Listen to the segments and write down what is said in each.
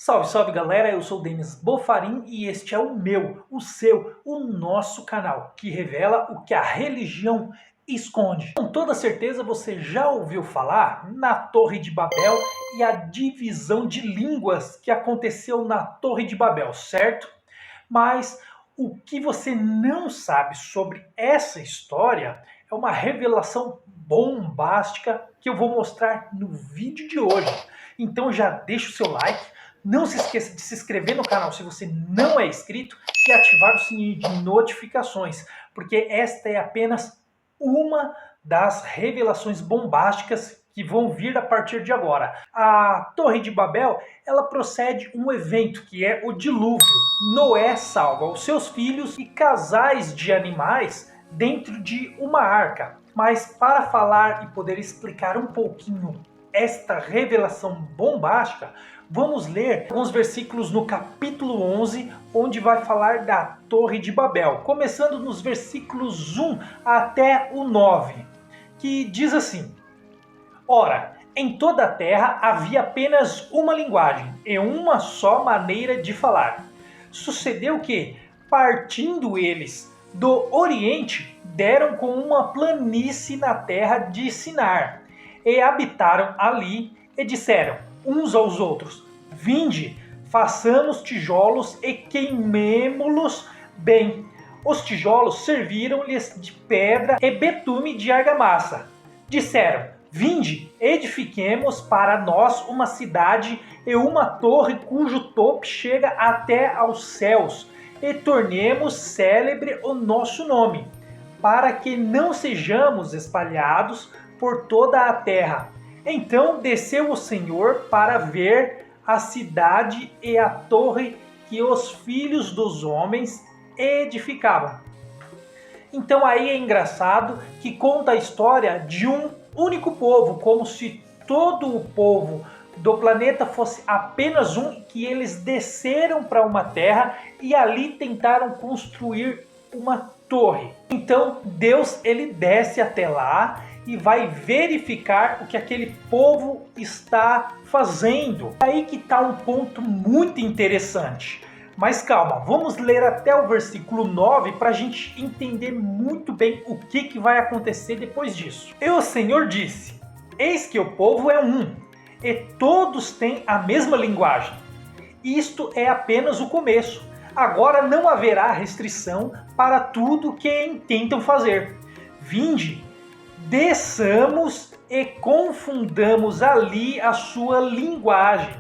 Salve, salve galera, eu sou o Denis Bofarin e este é o meu, o seu, o nosso canal, que revela o que a religião esconde. Com toda certeza você já ouviu falar na Torre de Babel e a divisão de línguas que aconteceu na Torre de Babel, certo? Mas o que você não sabe sobre essa história é uma revelação bombástica que eu vou mostrar no vídeo de hoje. Então já deixa o seu like, não se esqueça de se inscrever no canal se você não é inscrito e ativar o sininho de notificações, porque esta é apenas uma das revelações bombásticas que vão vir a partir de agora. A Torre de Babel, ela procede um evento que é o dilúvio. Noé salva os seus filhos e casais de animais dentro de uma arca. Mas para falar e poder explicar um pouquinho esta revelação bombástica, vamos ler alguns versículos no capítulo 11, onde vai falar da Torre de Babel, começando nos versículos 1 até o 9, que diz assim: Ora, em toda a terra havia apenas uma linguagem e uma só maneira de falar. Sucedeu que, partindo eles do Oriente, deram com uma planície na terra de Sinar, e habitaram ali, e disseram uns aos outros: Vinde, façamos tijolos e queimemo-los bem. Os tijolos serviram-lhes de pedra e betume de argamassa. Disseram: Vinde, edifiquemos para nós uma cidade e uma torre cujo topo chega até aos céus, e tornemos célebre o nosso nome, para que não sejamos espalhados por toda a terra. Então desceu o Senhor para ver a cidade e a torre que os filhos dos homens edificavam. Então aí é engraçado que conta a história de um único povo, como se todo o povo do planeta fosse apenas um, que eles desceram para uma terra e ali tentaram construir uma torre. Então Deus, ele desce até lá e vai verificar o que aquele povo está fazendo. Aí que está um ponto muito interessante. Mas calma, vamos ler até o versículo 9 para a gente entender muito bem o que vai acontecer depois disso. E o Senhor disse: Eis que o povo é um, e todos têm a mesma linguagem. Isto é apenas o começo. Agora não haverá restrição para tudo que intentam fazer. Vinde, desçamos e confundamos ali a sua linguagem,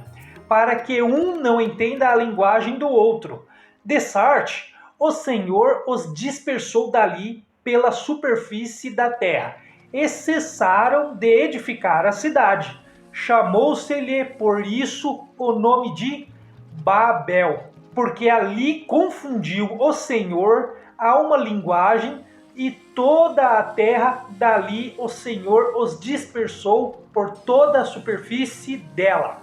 para que um não entenda a linguagem do outro. Dessarte, o Senhor os dispersou dali pela superfície da terra, e cessaram de edificar a cidade. Chamou-se-lhe por isso o nome de Babel, porque ali confundiu o Senhor a uma linguagem, e toda a terra dali o Senhor os dispersou por toda a superfície dela.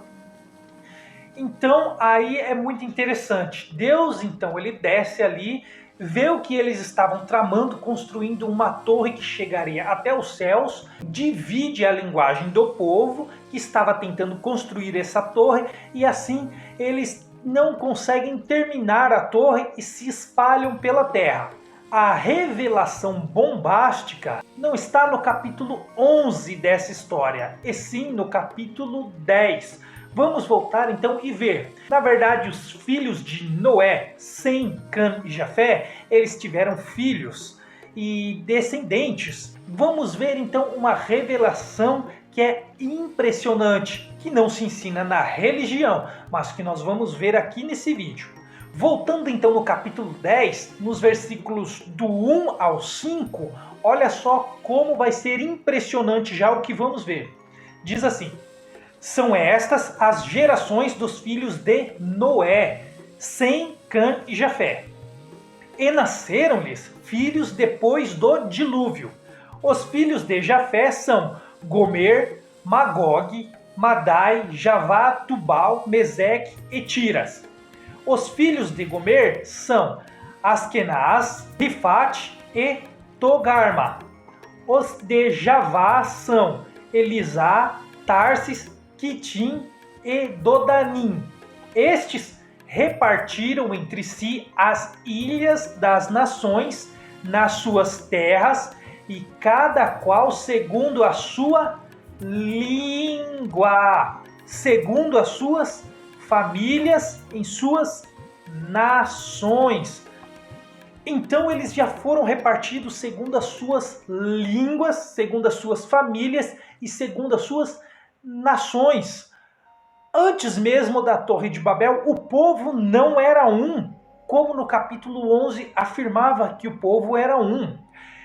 Então aí é muito interessante. Deus então ele desce ali, vê o que eles estavam tramando, construindo uma torre que chegaria até os céus, divide a linguagem do povo que estava tentando construir essa torre, e assim eles não conseguem terminar a torre e se espalham pela terra. A revelação bombástica não está no capítulo 11 dessa história, e sim no capítulo 10. Vamos voltar então e ver. Na verdade, os filhos de Noé, Sem, Cã e Jafé, eles tiveram filhos e descendentes. Vamos ver então uma revelação que é impressionante, que não se ensina na religião, mas que nós vamos ver aqui nesse vídeo. Voltando então no capítulo 10, nos versículos do 1 ao 5, olha só como vai ser impressionante já o que vamos ver. Diz assim: São estas as gerações dos filhos de Noé, Sem, Cã e Jafé. E nasceram-lhes filhos depois do dilúvio. Os filhos de Jafé são Gomer, Magog, Madai, Javá, Tubal, Meseque e Tiras. Os filhos de Gomer são Askenaz, Rifate e Togarma. Os de Javá são Elisá, Tarsis, Quitim e Dodanim. Estes repartiram entre si as ilhas das nações nas suas terras, e cada qual segundo a sua língua, segundo as suas famílias, em suas nações. Então eles já foram repartidos segundo as suas línguas, segundo as suas famílias e segundo as suas nações. Antes mesmo da Torre de Babel, o povo não era um, como no capítulo 11 afirmava que o povo era um.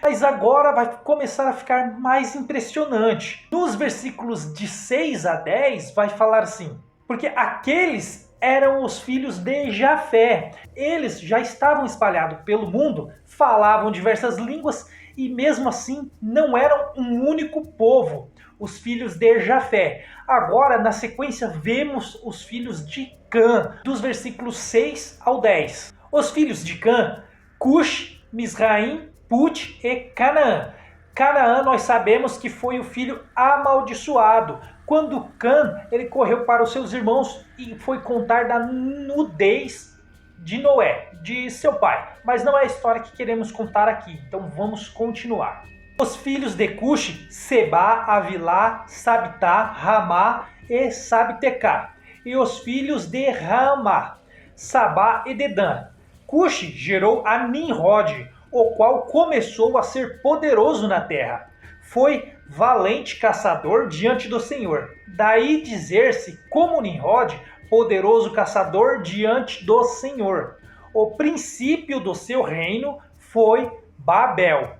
Mas agora vai começar a ficar mais impressionante. Nos versículos de 6 a 10 vai falar assim: porque aqueles eram os filhos de Jafé. Eles já estavam espalhados pelo mundo, falavam diversas línguas e mesmo assim não eram um único povo, os filhos de Jafé. Agora, na sequência, vemos os filhos de Cã, dos versículos 6 ao 10. Os filhos de Cã: Cush, Misraim, Put e Canaã. Canaã nós sabemos que foi o filho amaldiçoado. Quando Cã, ele correu para os seus irmãos e foi contar da nudez de Noé, de seu pai. Mas não é a história que queremos contar aqui, então vamos continuar. Os filhos de Cush: Sebá, Avilá, Sabitá, Ramá e Sabtecá. E os filhos de Ramá: Sabá e Dedã. Cush gerou a Nimrod, o qual começou a ser poderoso na terra. Foi valente caçador diante do Senhor. Daí dizer-se, como Nimrod, poderoso caçador diante do Senhor. O princípio do seu reino foi Babel,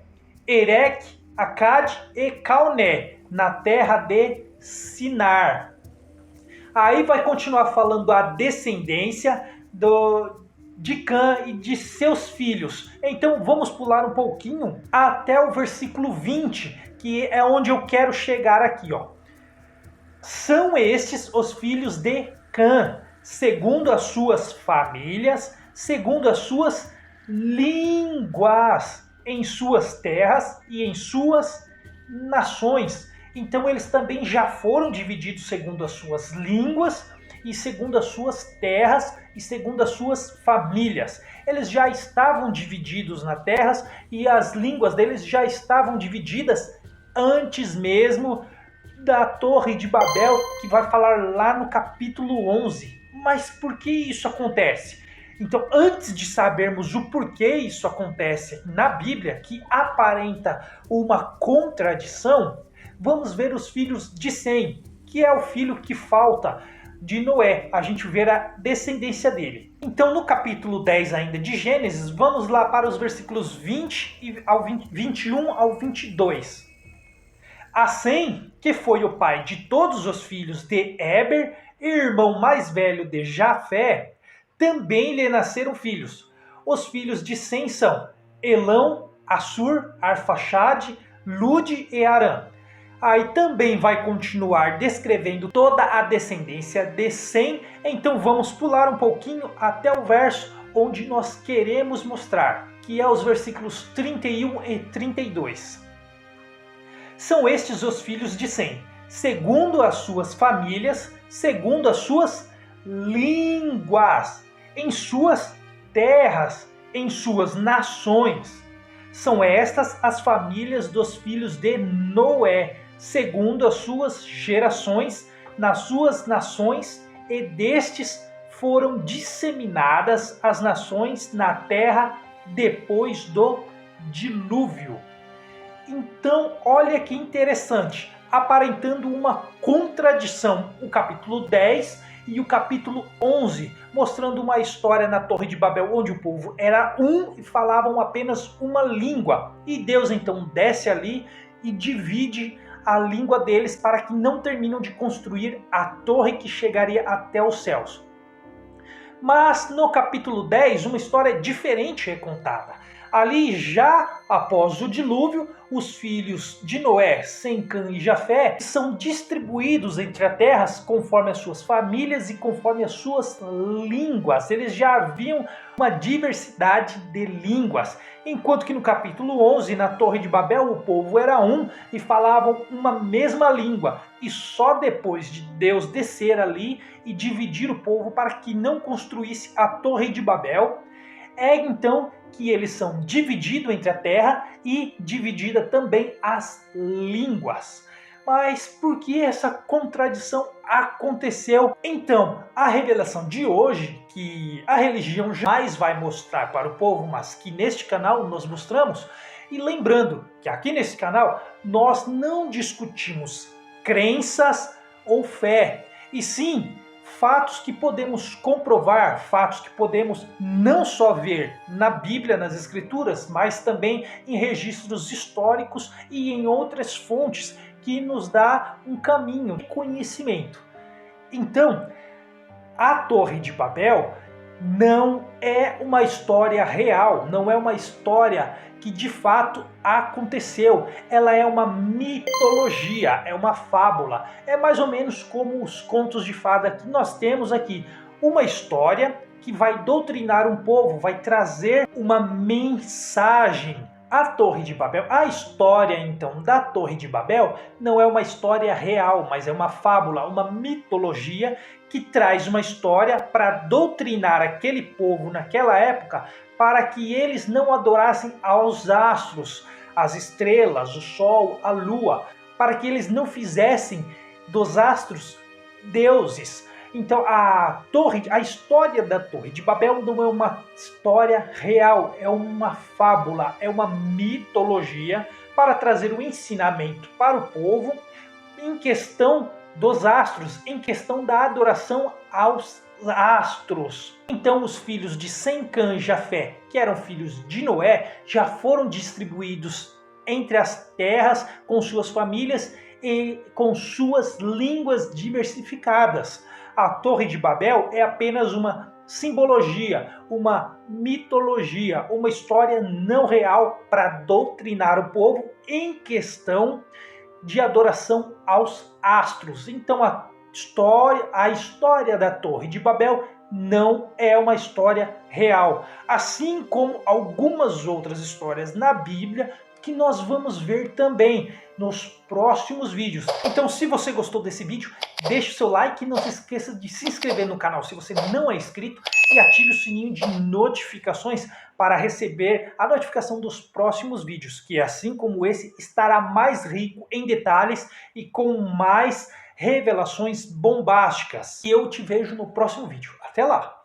Ereque, Acade e Calné, na terra de Sinar. Aí vai continuar falando a descendência de Cã e de seus filhos. Então vamos pular um pouquinho até o versículo 20, que é onde eu quero chegar aqui, ó. São estes os filhos de Cã, segundo as suas famílias, segundo as suas línguas, em suas terras e em suas nações. Então eles também já foram divididos segundo as suas línguas e segundo as suas terras e segundo as suas famílias. Eles já estavam divididos nas terras e as línguas deles já estavam divididas antes mesmo da Torre de Babel, que vai falar lá no capítulo 11. Mas por que isso acontece? Então, antes de sabermos o porquê isso acontece na Bíblia, que aparenta uma contradição, vamos ver os filhos de Sem, que é o filho que falta de Noé. A gente vê a descendência dele. Então, no capítulo 10 ainda de Gênesis, vamos lá para os versículos 21 ao 22. A Sem, que foi o pai de todos os filhos de Éber, irmão mais velho de Jafé, também lhe nasceram filhos. Os filhos de Sem são Elão, Assur, Arfaxade, Lude e Arã. Aí também vai continuar descrevendo toda a descendência de Sem. Então vamos pular um pouquinho até o verso onde nós queremos mostrar, que é os versículos 31 e 32. São estes os filhos de Sem, segundo as suas famílias, segundo as suas línguas, em suas terras, em suas nações. São estas as famílias dos filhos de Noé, segundo as suas gerações, nas suas nações, e destes foram disseminadas as nações na terra depois do dilúvio. Então, olha que interessante, aparentando uma contradição, o capítulo 10 e o capítulo 11, mostrando uma história na Torre de Babel, onde o povo era um e falavam apenas uma língua. E Deus então desce ali e divide a língua deles para que não terminam de construir a torre que chegaria até os céus. Mas no capítulo 10, uma história diferente é contada. Ali já após o dilúvio, os filhos de Noé, Sem, Cã e Jafé, são distribuídos entre as terras conforme as suas famílias e conforme as suas línguas. Eles já haviam uma diversidade de línguas. Enquanto que no capítulo 11, na Torre de Babel, o povo era um e falavam uma mesma língua. E só depois de Deus descer ali e dividir o povo para que não construísse a Torre de Babel, é então que eles são divididos entre a terra e dividida também as línguas. Mas por que essa contradição aconteceu? Então, a revelação de hoje, que a religião jamais vai mostrar para o povo, mas que neste canal nós mostramos, e lembrando que aqui nesse canal nós não discutimos crenças ou fé, e sim fatos que podemos comprovar, fatos que podemos não só ver na Bíblia, nas Escrituras, mas também em registros históricos e em outras fontes que nos dá um caminho de conhecimento. Então, a Torre de Babel não é uma história real, não é uma história que de fato aconteceu. Ela é uma mitologia, é uma fábula. É mais ou menos como os contos de fada que nós temos aqui. Uma história que vai doutrinar um povo, vai trazer uma mensagem. A Torre de Babel, a história então da Torre de Babel não é uma história real, mas é uma fábula, uma mitologia que traz uma história para doutrinar aquele povo naquela época para que eles não adorassem aos astros, as estrelas, o sol, a lua, para que eles não fizessem dos astros deuses. Então a história da Torre de Babel não é uma história real, é uma fábula, é uma mitologia para trazer um ensinamento para o povo em questão dos astros, em questão da adoração aos astros. Então os filhos de Sem, Cã e Jafé, que eram filhos de Noé, já foram distribuídos entre as terras com suas famílias e com suas línguas diversificadas. A Torre de Babel é apenas uma simbologia, uma mitologia, uma história não real para doutrinar o povo em questão de adoração aos astros. Então a história da Torre de Babel não é uma história real, assim como algumas outras histórias na Bíblia que nós vamos ver também nos próximos vídeos. Então, se você gostou desse vídeo, deixe o seu like e não se esqueça de se inscrever no canal se você não é inscrito e ative o sininho de notificações para receber a notificação dos próximos vídeos, que assim como esse estará mais rico em detalhes e com mais revelações bombásticas. E eu te vejo no próximo vídeo. Até lá!